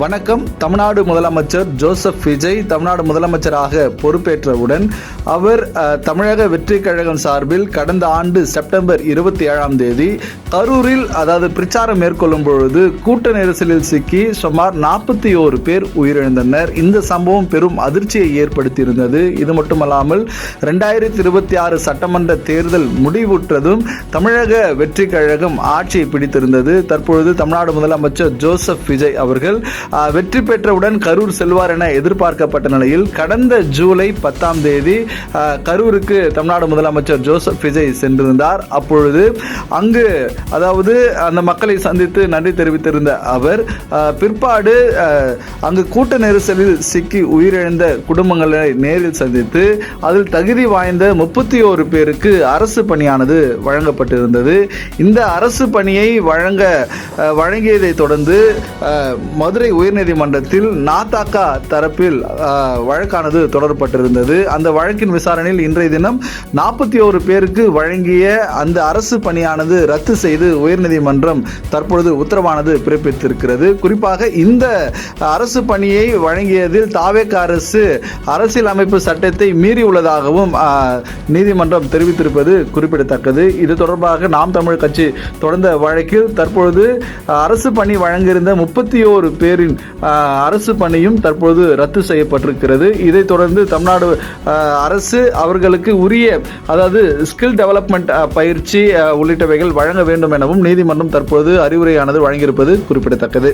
வணக்கம். தமிழ்நாடு முதலமைச்சர் ஜோசப் விஜய் தமிழ்நாடு முதலமைச்சராக பொறுப்பேற்றவுடன் அவர் தமிழக வெற்றிக் கழகம் சார்பில் கடந்த ஆண்டு செப்டம்பர் 27 கரூரில் பிரச்சாரம் மேற்கொள்ளும் பொழுது கூட்ட நெரிசலில் சிக்கி சுமார் 41 பேர் உயிரிழந்தனர். இந்த சம்பவம் பெரும் அதிர்ச்சியை ஏற்படுத்தியிருந்தது. இது மட்டுமல்லாமல் 2026 சட்டமன்ற தேர்தல் முடிவுற்றதும் தமிழக வெற்றிக் கழகம் ஆட்சியை பிடித்திருந்தது. தற்பொழுது தமிழ்நாடு முதலமைச்சர் ஜோசப் விஜய் அவர்கள் வெற்றி பெற்றவுடன் கரூர் செல்வார் என எதிர்பார்க்கப்பட்ட நிலையில் கடந்த ஜூலை 10 கரூருக்கு தமிழ்நாடு முதலமைச்சர் ஜோசப் விஜய் சென்றிருந்தார். அப்பொழுது அங்கு அந்த மக்களை சந்தித்து நன்றி தெரிவித்திருந்த அவர் பிற்பாடு அங்கு கூட்ட நெரிசலில் சிக்கி உயிரிழந்த குடும்பங்களை நேரில் சந்தித்து அதில் தகுதி வாய்ந்த 31 பேருக்கு அரசு பணியானது வழங்கப்பட்டிருந்தது. இந்த அரசு பணியை வழங்கியதை தொடர்ந்து மதுரை உயர்நீதிமன்றத்தில் நாதக தரப்பில் வழக்கானது தொடரப்பட்டிருந்தது. அந்த வழக்கின் விசாரணையில் இன்றைய தினம் 41 பேருக்கு வழங்கிய அந்த அரசு பணியானது ரத்து செய்து உயர்நீதிமன்றம் தற்பொழுது உத்தரவானது பிறப்பித்திருக்கிறது. குறிப்பாக இந்த அரசு பணியை வழங்கியதில் தாவேக அரசு அரசியல் அமைப்பு சட்டத்தை மீறியுள்ளதாகவும் நீதிமன்றம் தெரிவித்திருப்பது குறிப்பிடத்தக்கது. இது தொடர்பாக நாம் தமிழ் கட்சி தொடர்ந்த வழக்கில் தற்பொழுது அரசு பணி வழங்கியிருந்த 31 பேரின் அரசு பணியும் தற்போது ரத்து செய்யப்பட்டிருக்கிறது. இதைத் தொடர்ந்து தமிழ்நாடு அரசு அவர்களுக்கு உரிய ஸ்கில் டெவலப்மெண்ட் பயிற்சி உள்ளிட்டவைகள் வழங்க வேண்டும் எனவும் நீதிமன்றம் தற்போது அறிவுரையானது வழங்கியிருப்பது குறிப்பிடத்தக்கது.